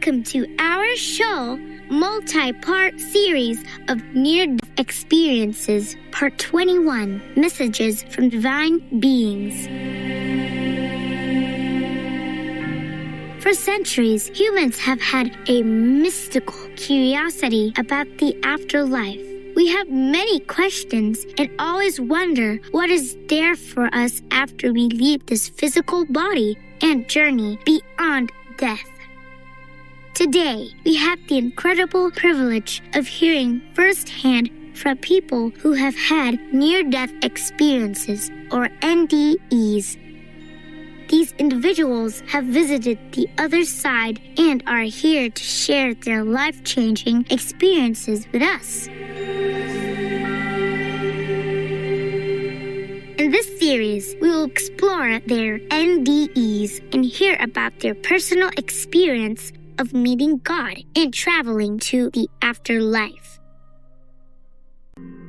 Welcome to our show, multi-part series of near-death experiences, part 21, Messages from Divine Beings. For centuries, humans have had a mystical curiosity about the afterlife. We have many questions and always wonder what is there for us after we leave this physical body and journey beyond death. Today, we have the incredible privilege of hearing firsthand from people who have had near-death experiences, or NDEs. These individuals have visited the other side and are here to share their life-changing experiences with us. In this series, we will explore their NDEs and hear about their personal experience of meeting God and traveling to the afterlife.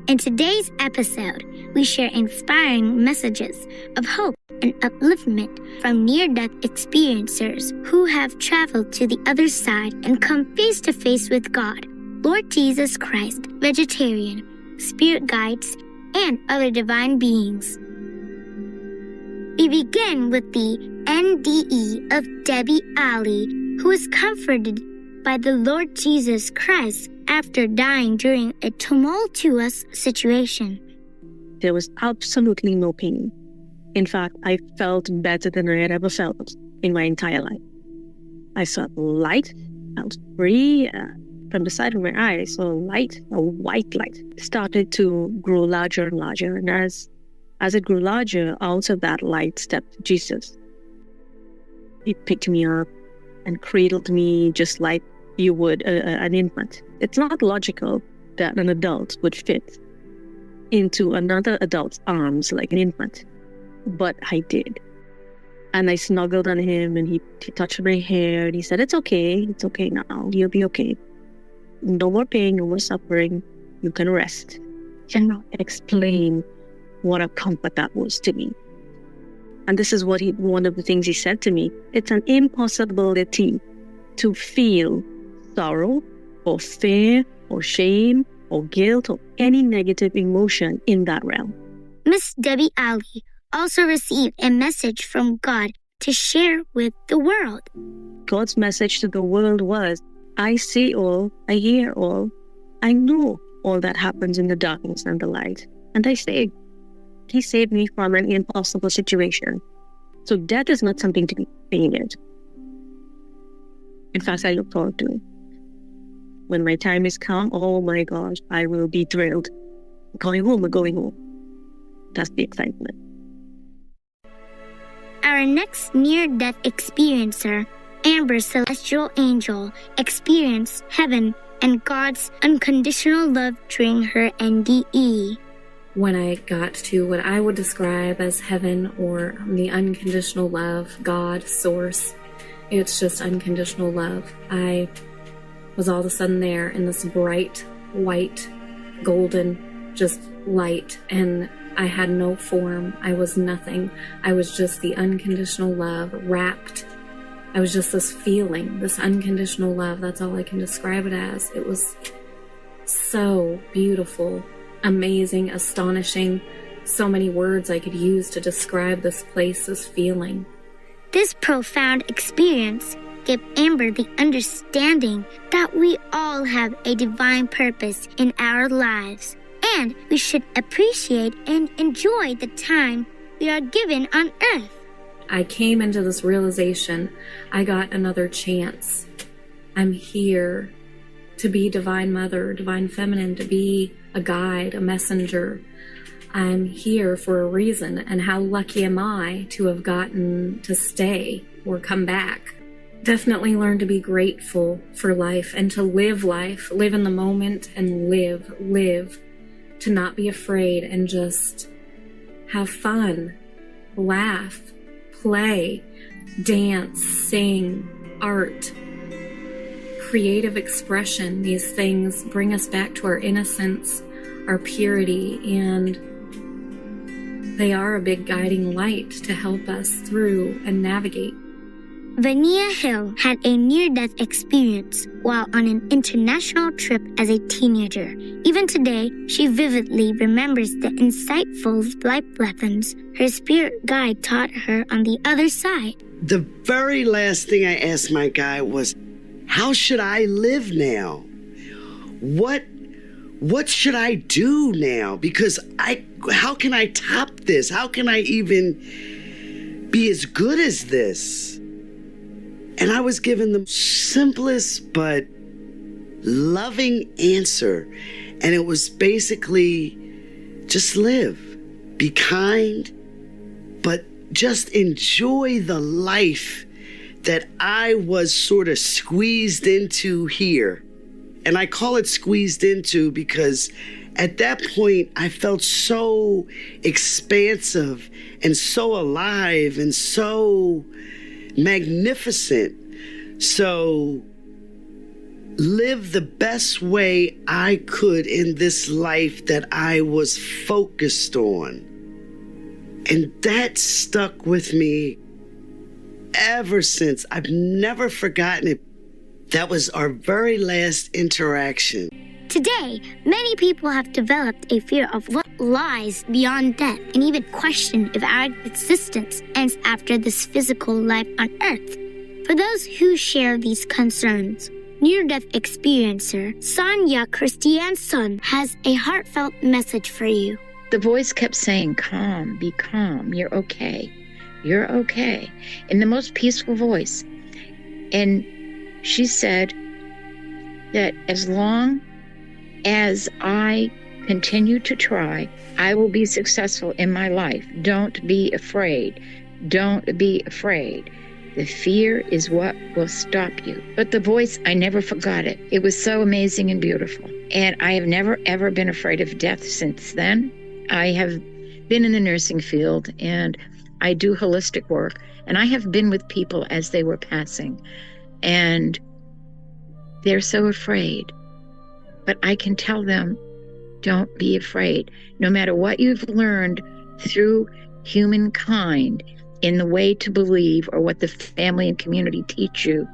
In today's episode, we share inspiring messages of hope and upliftment from near-death experiencers who have traveled to the other side and come face to face with God, Lord Jesus Christ, vegetarian, spirit guides, and other divine beings. We begin with the NDE of Debbie Ali, who was comforted by the Lord Jesus Christ after dying during a tumultuous situation. There was absolutely no pain. In fact, I felt better than I had ever felt in my entire life. I felt light, felt free. From the side of my eye, I saw a white light, started to grow larger and larger. And as it grew larger, out of that light stepped Jesus. He picked me up and cradled me just like you would an infant. It's not logical that an adult would fit into another adult's arms like an infant, but I did. And I snuggled on him, and he touched my hair, and he said, it's okay now, you'll be okay. No more pain, no more suffering, you can rest. Cannot explain what a comfort that was to me. And this is one of the things he said to me. It's an impossibility to feel sorrow or fear or shame or guilt or any negative emotion in that realm. Miss Debbie Ali also received a message from God to share with the world. God's message to the world was, I see all, I hear all, I know all that happens in the darkness and the light. And I saved. He saved me from an impossible situation. So death is not something to be feared. In fact, I look forward to it. When my time is come, oh my gosh, I will be thrilled. Going home. That's the excitement. Our next near-death experiencer, Amber Celestial Angel, experienced heaven and God's unconditional love during her NDE. When I got to what I would describe as heaven or the unconditional love, God, source, it's just unconditional love. I was all of a sudden there in this bright, white, golden, just light, and I had no form. I was nothing. I was just the unconditional love wrapped. I was just this feeling, this unconditional love. That's all I can describe it as. It was so beautiful, amazing, astonishing. So many words I could use to describe this place, this feeling. This profound experience gave Amber the understanding that we all have a divine purpose in our lives, and we should appreciate and enjoy the time we are given on earth. I came into this realization, I got another chance. I'm here to be Divine Mother, Divine Feminine, to be a guide, a messenger. I'm here for a reason, and how lucky am I to have gotten to stay or come back. Definitely learn to be grateful for life and to live life, live in the moment and live, to not be afraid and just have fun, laugh, play, dance, sing, art, creative expression. These things bring us back to our innocence, our purity, and they are a big guiding light to help us through and navigate. Vania Hill had a near-death experience while on an international trip as a teenager. Even today, she vividly remembers the insightful life lessons her spirit guide taught her on the other side. The very last thing I asked my guide was, how should I live now? What should I do now? Because how can I top this? How can I even be as good as this? And I was given the simplest but loving answer. And it was basically just live, be kind, but just enjoy the life that I was sort of squeezed into here. And I call it squeezed into because at that point I felt so expansive and so alive and so magnificent. So live the best way I could in this life that I was focused on. And that stuck with me ever since. I've never forgotten it. That was our very last interaction. Today, many people have developed a fear of what lies beyond death and even question if our existence ends after this physical life on Earth. For those who share these concerns, near-death experiencer Sonia Christianson has a heartfelt message for you. The voice kept saying, calm, be calm, you're okay. You're okay. In the most peaceful voice. And she said that as long as I continue to try, I will be successful in my life. Don't be afraid. Don't be afraid. The fear is what will stop you. But the voice, I never forgot it. It was so amazing and beautiful. And I have never, ever been afraid of death since then. I have been in the nursing field and I do holistic work. And I have been with people as they were passing. And they're so afraid. But I can tell them, don't be afraid. No matter what you've learned through humankind in the way to believe or what the family and community teach you,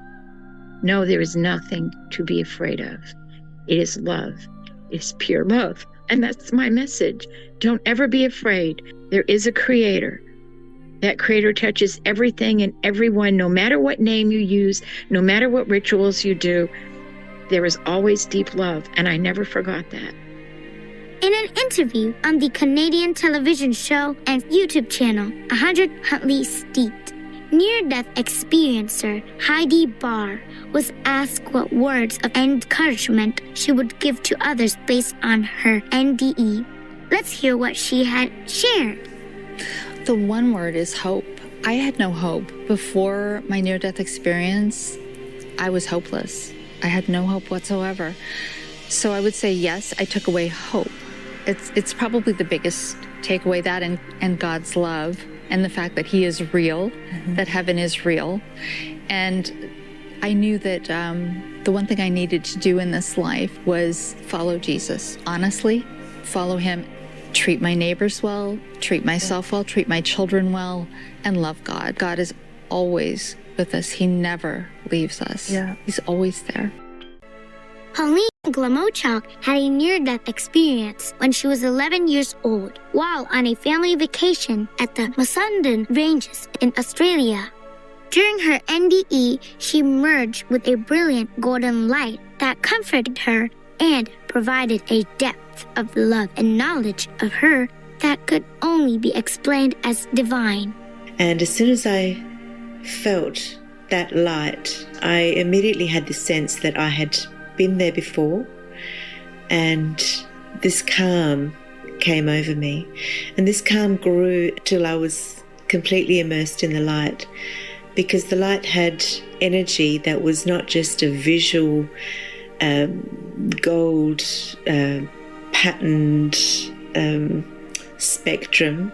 no, there is nothing to be afraid of. It is love. It is pure love. And that's my message. Don't ever be afraid. There is a creator. That creator touches everything and everyone, no matter what name you use, no matter what rituals you do. There is always deep love, and I never forgot that. In an interview on the Canadian television show and YouTube channel 100 Huntley Steeped, near-death experiencer Heidi Barr was asked what words of encouragement she would give to others based on her NDE. Let's hear what she had shared. The one word is hope. I had no hope. Before my near-death experience, I was hopeless. I had no hope whatsoever. So I would say, yes, I took away hope. It's probably the biggest takeaway, that and God's love and the fact that He is real, that heaven is real. And I knew that the one thing I needed to do in this life was follow Jesus. Honestly, follow Him, treat my neighbors well, treat myself well, treat my children well, and love God. God is always with us. He never leaves us. Yeah. He's always there. Pauline Glamochak had a near-death experience when she was 11 years old while on a family vacation at the Musandun Ranges in Australia. During her NDE, she merged with a brilliant golden light that comforted her and provided a depth of love and knowledge of her that could only be explained as divine. And as soon as I felt that light, I immediately had the sense that I had been there before, and this calm came over me. And this calm grew till I was completely immersed in the light, because the light had energy that was not just a visual gold patterned spectrum.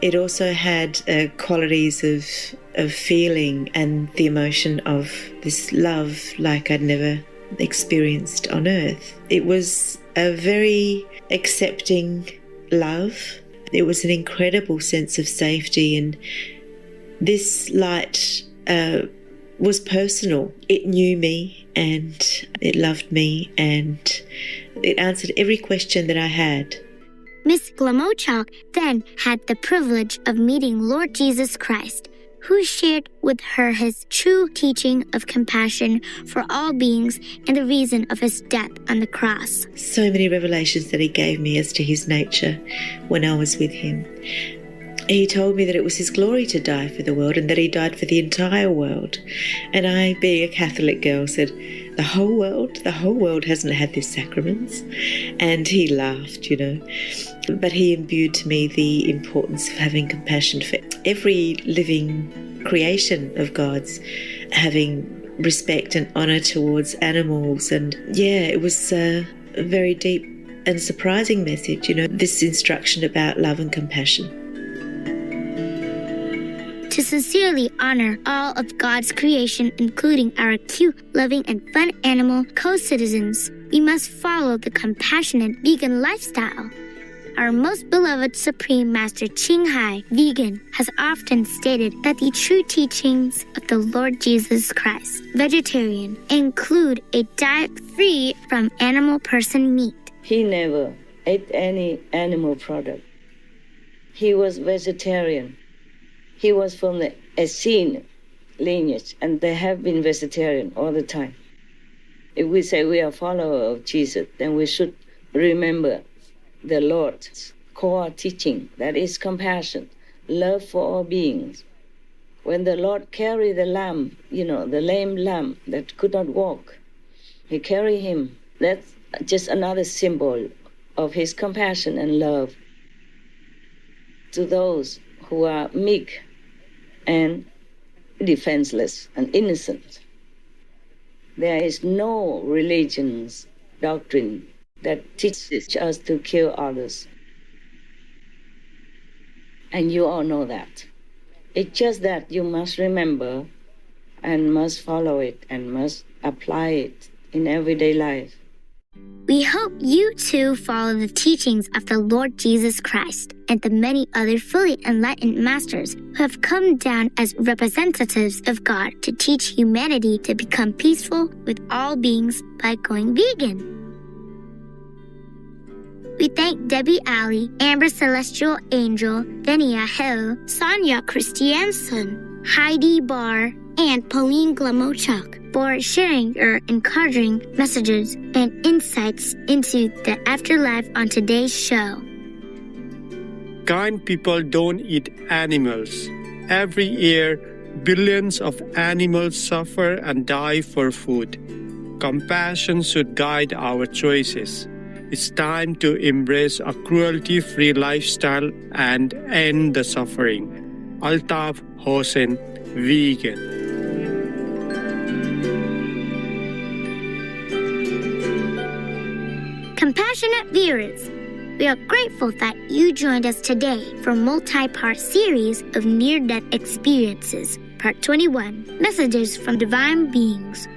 It also had qualities of feeling and the emotion of this love like I'd never experienced on earth. It was a very accepting love. It was an incredible sense of safety, and this light was personal. It knew me and it loved me and it answered every question that I had. Miss Glamochok then had the privilege of meeting Lord Jesus Christ, who shared with her his true teaching of compassion for all beings and the reason of his death on the cross. So many revelations that he gave me as to his nature when I was with him. He told me that it was his glory to die for the world and that he died for the entire world. And I, being a Catholic girl, said, the whole world hasn't had these sacraments. And he laughed, But he imbued to me the importance of having compassion for every living creation of God's, having respect and honour towards animals. And it was a very deep and surprising message, this instruction about love and compassion. To sincerely honor all of God's creation, including our cute, loving, and fun animal co-citizens, we must follow the compassionate vegan lifestyle. Our most beloved Supreme Master Ching Hai, vegan, has often stated that the true teachings of the Lord Jesus Christ, vegetarian, include a diet free from animal person meat. He never ate any animal product. He was vegetarian. He was from the Essene lineage, and they have been vegetarian all the time. If we say we are followers of Jesus, then we should remember the Lord's core teaching, that is compassion, love for all beings. When the Lord carried the lamb, the lame lamb that could not walk, he carried him. That's just another symbol of his compassion and love to those who are meek and defenseless and innocent. There is no religion's doctrine that teaches us to kill others. And you all know that. It's just that you must remember and must follow it and must apply it in everyday life. We hope you too follow the teachings of the Lord Jesus Christ and the many other fully enlightened masters who have come down as representatives of God to teach humanity to become peaceful with all beings by going vegan. We thank Debbie Alley, Amber Celestial Angel, Venia Hill, Sonia Christiansen, Heidi Barr, and Pauline Glamochok for sharing your encouraging messages and insights into the afterlife on today's show. Kind people don't eat animals. Every year, billions of animals suffer and die for food. Compassion should guide our choices. It's time to embrace a cruelty-free lifestyle and end the suffering. Altaf Hossein, vegan. Compassionate viewers, we are grateful that you joined us today for a multi-part series of near-death experiences, Part 21, Messages from Divine Beings.